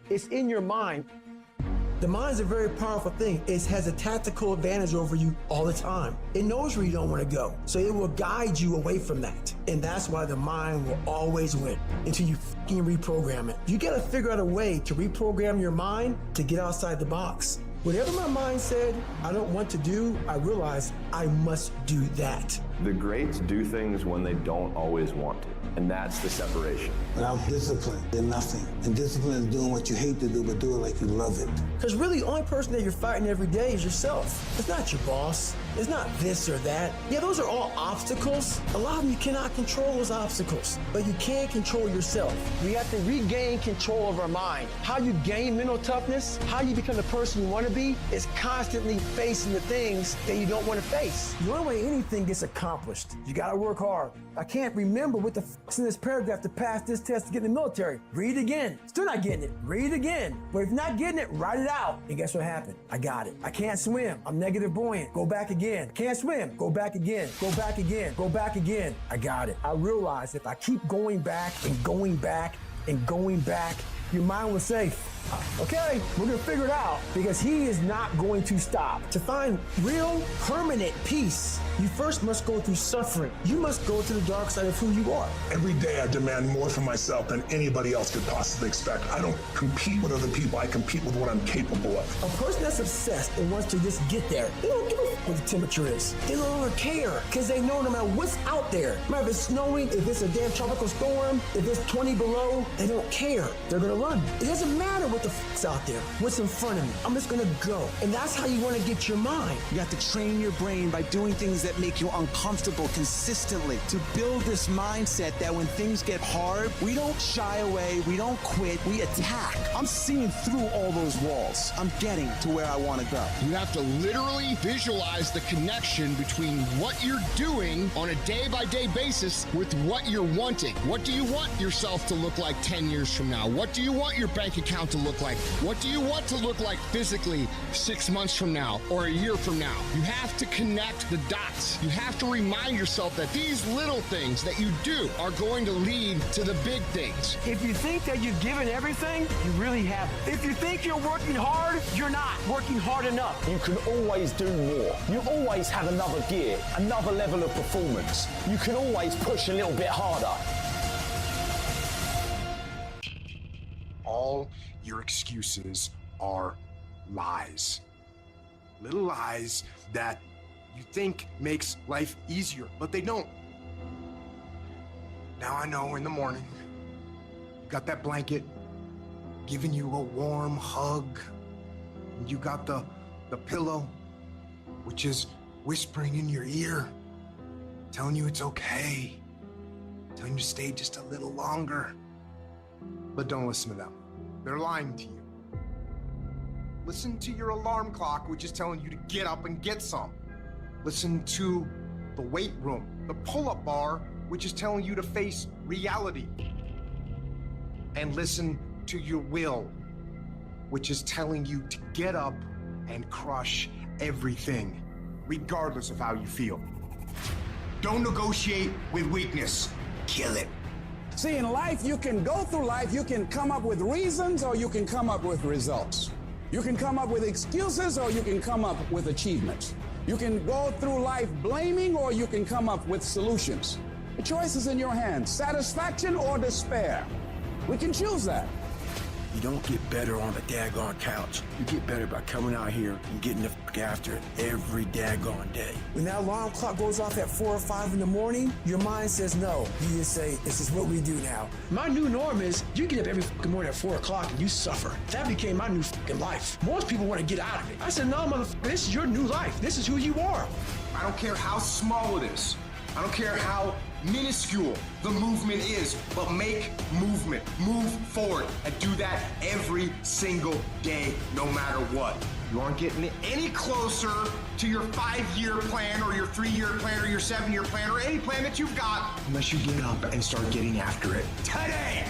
It's in your mind. The mind is a very powerful thing. It has a tactical advantage over you all the time. It knows where you don't want to go, so it will guide you away from that. And that's why the mind will always win until you fucking reprogram it. You gotta figure out a way to reprogram your mind to get outside the box. Whatever my mind said I don't want to do, I realized I must do that. The greats do things when they don't always want to, and that's the separation. Without discipline, then nothing. And discipline is doing what you hate to do, but do it like you love it. Because really, the only person that you're fighting every day is yourself. It's not your boss. It's not this or that. Yeah, those are all obstacles. A lot of them you cannot control those obstacles, but you can control yourself. We have to regain control of our mind. How you gain mental toughness, how you become the person you want to be, is constantly facing the things that you don't want to face. The only way anything gets accomplished, you gotta work hard. I can't remember what the f***'s in this paragraph to pass this test to get in the military. Read it again. Still not getting it. Read it again. But if you're not getting it, write it out. And guess what happened? I got it. I can't swim. I'm negative buoyant. Go back again. Can't swim. Go back again. Go back again. Go back again. I got it. I realized if I keep going back and going back and going back, your mind will say, okay, we're gonna figure it out, because he is not going to stop. To find real, permanent peace, you first must go through suffering. You must go to the dark side of who you are. Every day I demand more from myself than anybody else could possibly expect. I don't compete with other people, I compete with what I'm capable of. A person that's obsessed and wants to just get there, they don't give a f what the temperature is. They no longer care, because they know no matter what's out there, no matter if it's snowing, if it's a damn tropical storm, if it's 20 below, they don't care. They're gonna run. It doesn't matter what the f***'s out there, what's in front of me. I'm just gonna go. And that's how you wanna get your mind. You have to train your brain by doing things that make you uncomfortable consistently, to build this mindset that when things get hard, we don't shy away, we don't quit, we attack. I'm seeing through all those walls. I'm getting to where I want to go. You have to literally visualize the connection between what you're doing on a day-by-day basis with what you're wanting. What do you want yourself to look like 10 years from now? What do you want your bank account to look like? What do you want to look like physically 6 months from now or a year from now? You have to connect the dots. You have to remind yourself that these little things that you do are going to lead to the big things. If you think that you've given everything, you really haven't. If you think you're working hard, you're not working hard enough. You can always do more. You always have another gear, another level of performance. You can always push a little bit harder. All your excuses are lies. Little lies that you think makes life easier, but they don't. Now I know in the morning, you got that blanket giving you a warm hug, and you got the pillow, which is whispering in your ear, telling you it's okay, telling you to stay just a little longer. But don't listen to them. They're lying to you. Listen to your alarm clock, which is telling you to get up and get some. Listen to the weight room, the pull-up bar, which is telling you to face reality. And listen to your will, which is telling you to get up and crush everything, regardless of how you feel. Don't negotiate with weakness. Kill it. See, in life, you can go through life, you can come up with reasons or you can come up with results. You can come up with excuses or you can come up with achievements. You can go through life blaming or you can come up with solutions. The choice is in your hands, satisfaction or despair. We can choose that. You don't get better on the daggone couch. You get better by coming out here and getting the fuck after it every daggone day. When that alarm clock goes off at 4 or 5 in the morning, your mind says no. You just say, this is what we do now. My new norm is you get up every fucking morning at 4 o'clock and you suffer. That became my new fucking life. Most people want to get out of it. I said, no, motherfucker, this is your new life. This is who you are. I don't care how small it is. I don't care how minuscule the movement is, but make movement, move forward, and do that every single day, no matter what. You aren't getting any closer to your 5-year plan or your 3-year plan or your 7-year plan or any plan that you've got unless you get up and start getting after it today.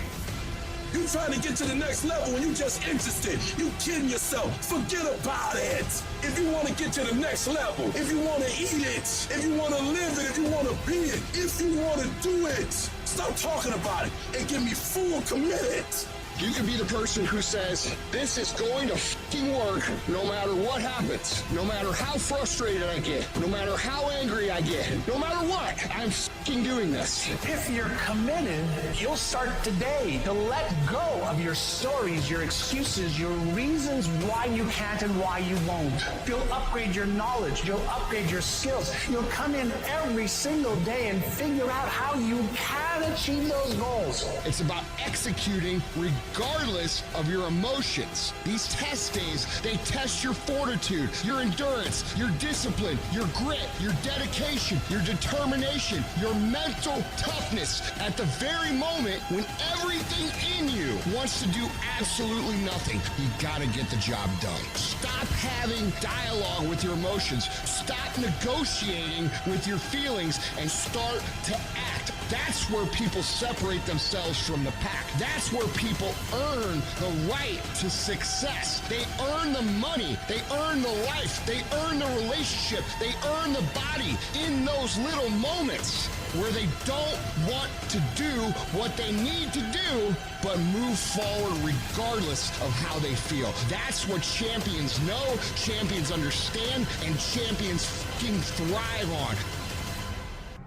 You trying to get to the next level and you just interested. You kidding yourself. Forget about it. If you want to get to the next level, if you want to eat it, if you want to live it, if you want to be it, if you want to do it, stop talking about it and get me full committed. You can be the person who says, this is going to fucking work no matter what happens, no matter how frustrated I get, no matter how angry I get, no matter what, I'm fucking doing this. If you're committed, you'll start today to let go of your stories, your excuses, your reasons why you can't and why you won't. You'll upgrade your knowledge. You'll upgrade your skills. You'll come in every single day and figure out how you can achieve those goals. It's about executing regardless of your emotions. These test days, they test your fortitude, your endurance, your discipline, your grit, your dedication, your determination, your mental toughness at the very moment when everything in you wants to do absolutely nothing. You gotta get the job done. Stop having dialogue with your emotions. Stop negotiating with your feelings and start to act. That's where people separate themselves from the pack. That's where people earn the right to success. They earn the money. They earn the life. They earn the relationship. They earn the body in those little moments where they don't want to do what they need to do, but move forward regardless of how they feel. That's what champions know, champions understand, and champions fucking thrive on.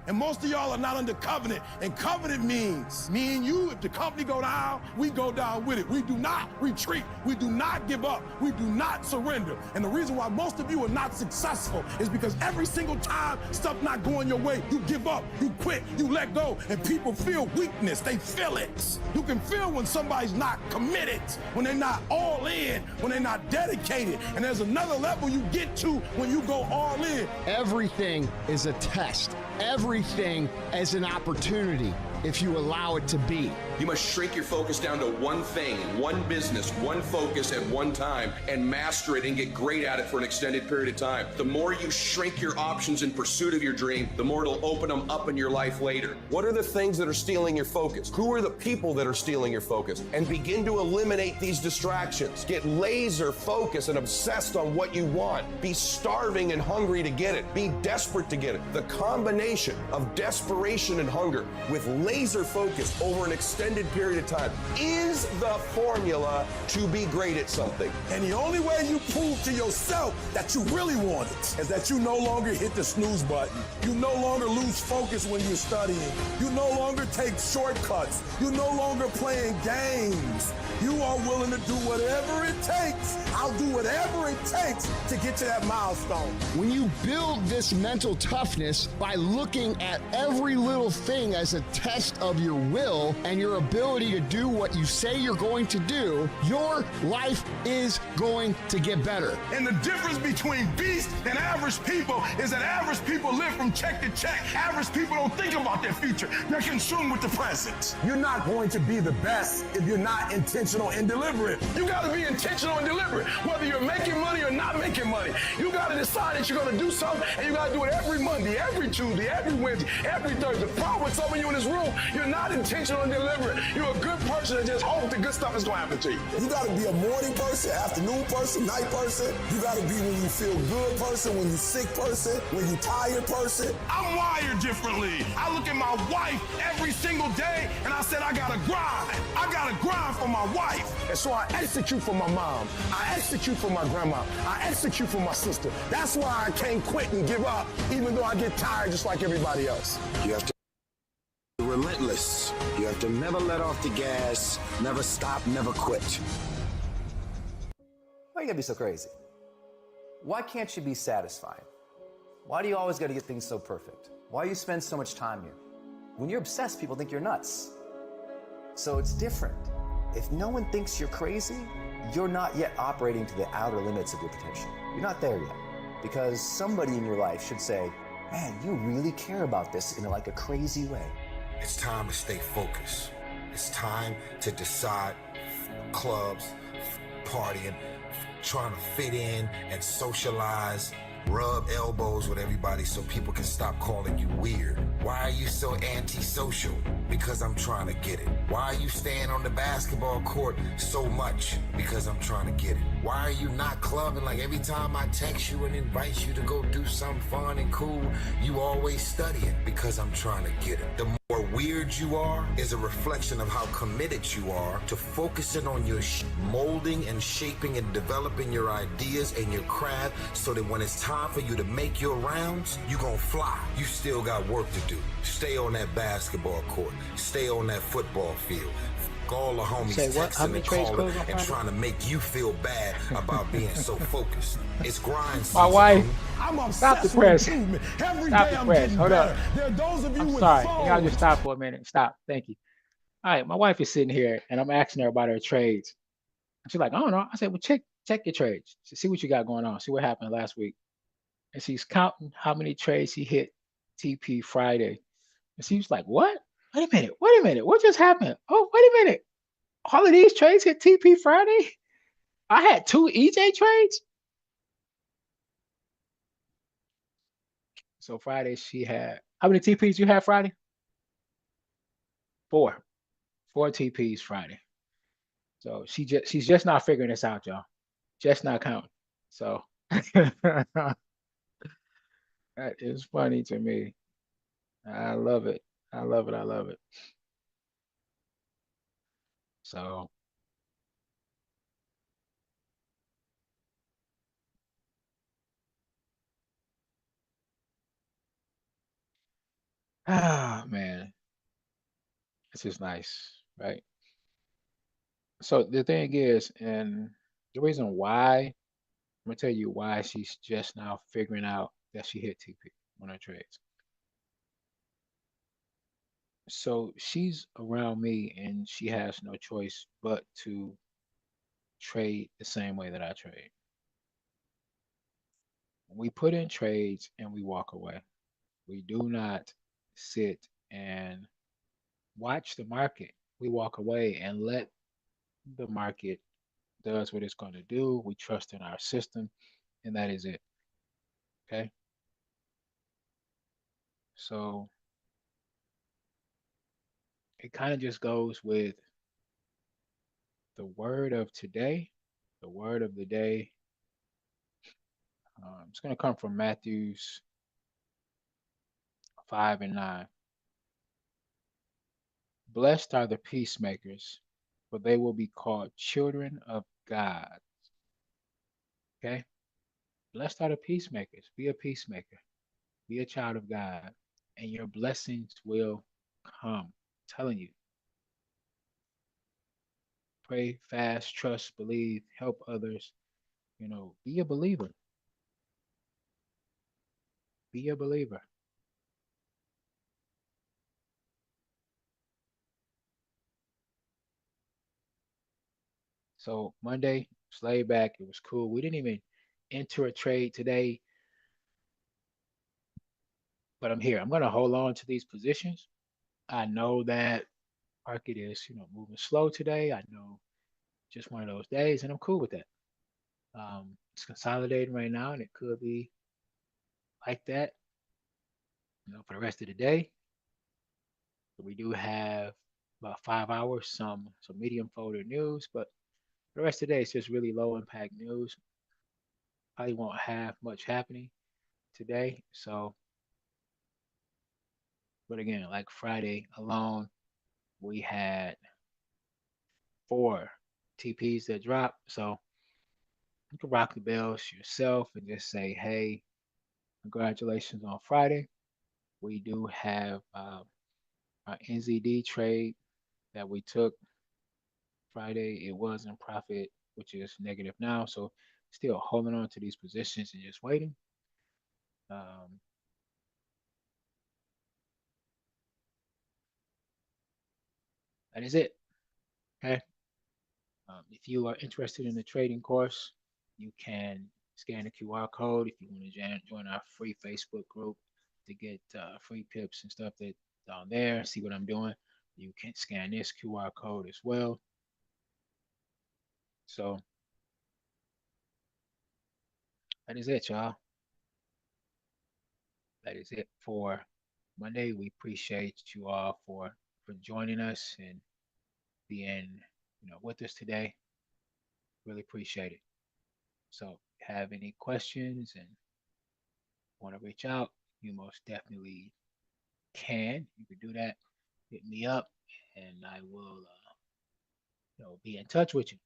And most of y'all are not under covenant. And covenant means me and you, if the company go down, we go down with it. We do not retreat. We do not give up. We do not surrender. And the reason why most of you are not successful is because every single time stuff not going your way, you give up, you quit, you let go, and people feel weakness. They feel it. You can feel when somebody's not committed, when they're not all in, when they're not dedicated. And there's another level you get to when you go all in. Everything is a test. Everything is an opportunity if you allow it to be. You must shrink your focus down to one thing, one business, one focus at one time, and master it and get great at it for an extended period of time. The more you shrink your options in pursuit of your dream, the more it'll open them up in your life later. What are the things that are stealing your focus? Who are the people that are stealing your focus? And begin to eliminate these distractions. Get laser focused and obsessed on what you want. Be starving and hungry to get it. Be desperate to get it. The combination of desperation and hunger with laser focus over an extended period of time is the formula to be great at something. And the only way you prove to yourself that you really want it is that you no longer hit the snooze button. You no longer lose focus when you're studying. You no longer take shortcuts. You no longer playing games. You are willing to do whatever it takes. I'll do whatever it takes to get to that milestone. When you build this mental toughness by looking at every little thing as a test of your will and your ability to do what you say you're going to do, your life is going to get better. And the difference between beast and average people is that average people live from check to check. Average people don't think about their future. They're consumed with the present. You're not going to be the best if you're not intentional and deliberate. You got to be intentional and deliberate. Whether you're making money or not making money, you got to decide that you're going to do something, and you got to do it every Monday, every Tuesday, every Wednesday, every Thursday. The problem with some of you in this room You're not intentional and deliberate. You're a good person and just hope the good stuff is going to happen to you. You gotta be a morning person, afternoon person, night person. You gotta be when you feel good person, when you sick person, when you tired person. I'm wired differently. I look at my wife every single day and I said, I gotta grind. I gotta grind for my wife. And so I execute for my mom. I execute for my grandma. I execute for my sister. That's why I can't quit and give up, even though I get tired just like everybody else. You have to be relentless. You have to never let off the gas, never stop, never quit. Why you gotta be so crazy? Why can't you be satisfied? Why do you always gotta get things so perfect? Why do you spend so much time here? When you're obsessed, people think you're nuts. So it's different. If no one thinks you're crazy, you're not yet operating to the outer limits of your potential. You're not there yet. Because somebody in your life should say, man, you really care about this in like a crazy way. It's time to stay focused. It's time to decide clubs, partying, trying to fit in and socialize, rub elbows with everybody so people can stop calling you weird. Why are you so antisocial? Because I'm trying to get it. Why are you staying on the basketball court so much? Because I'm trying to get it. Why are you not clubbing? Like every time I text you and invite you to go do something fun and cool, you always studying. Because I'm trying to get it. The more weird you are is a reflection of how committed you are to focusing on your molding and shaping and developing your ideas and your craft so that when it's time for you to make your rounds, you gonna fly. You still got work to do. Stay on that basketball court. Stay on that football field. All the homies texting and calling and trying to make you feel bad about being so focused. It's grind season. My wife, I'm stop the obsessed press. with improvement. Every Stop day the I'm press. getting Hold better. up. There are those of you I'm with sorry. phones. Y'all just stop for a minute. Stop. Thank you. All right, my wife is sitting here and I'm asking her about her trades. She's like, I don't know. I said, well, check your trades. See what you got going on. See what happened last week. And she's counting how many trades she hit TP Friday. And she was like, what? Wait a minute. Wait a minute. What just happened? Oh, wait a minute. All of these trades hit TP Friday? I had 2 EJ trades? So Friday she had, how many TPs you had Friday? 4. 4 TPs Friday. So she's just not figuring this out, y'all. Just not counting. So that is funny to me. I love it. I love it. I love it. So man, this is nice, right? So the thing is, and the reason why, I'm gonna tell you why she's just now figuring out that she hit TP on her trades. So she's around me and she has no choice but to trade the same way that I trade. We put in trades and we walk away. We do not sit and watch the market. We walk away and let the market does what it's going to do. We trust in our system, and that is it. Okay. So it kind of just goes with the word of today. The word of the day. It's going to come from Matthew's 5 and 9. Blessed are the peacemakers, for they will be called children of God. Okay. Blessed are the peacemakers. Be a peacemaker. Be a child of God, and your blessings will come. I'm telling you. Pray, fast, trust, believe, help others. Be a believer. Be a believer. So Monday, was laid back. It was cool. We didn't even enter a trade today, but I'm here. I'm going to hold on to these positions. I know that market is, moving slow today. I know just one of those days, and I'm cool with that. It's consolidating right now, and it could be like that, for the rest of the day. We do have about 5 hours, some medium folder news, but the rest of the day is just really low impact news. Probably won't have much happening today. So, but again, like Friday alone, we had 4 TPs that dropped. So you can rock the bells yourself and just say, hey, congratulations on Friday. We do have our NZD trade that we took Friday. It was in profit, which is negative now. So still holding on to these positions and just waiting. That is it. Okay. If you are interested in the trading course, you can scan the QR code if you want to join our free Facebook group to get free pips and stuff that down there. See what I'm doing. You can scan this QR code as well. So that is it, y'all. That is it for Monday. We appreciate you all for joining us and being with us today. Really appreciate it. So have any questions and want to reach out, you most definitely can. You can do that. Hit me up and I will be in touch with you.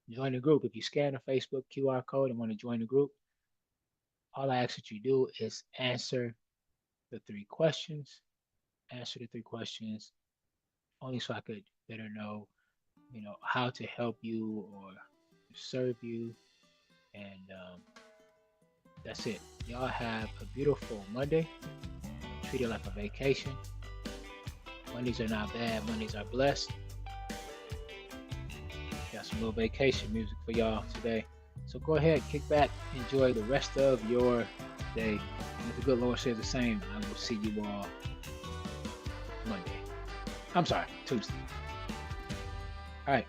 Join the group. If you scan the Facebook QR code and want to join the group, all I ask that you do is answer the 3 questions. Answer the 3 questions only so I could better know, how to help you or serve you. And that's it. Y'all have a beautiful Monday. Treat it like a vacation. Mondays are not bad. Mondays are blessed. Got some little vacation music for y'all today. So go ahead, kick back, enjoy the rest of your day. And if the good Lord says the same, I will see you all Monday. I'm sorry, Tuesday. All right.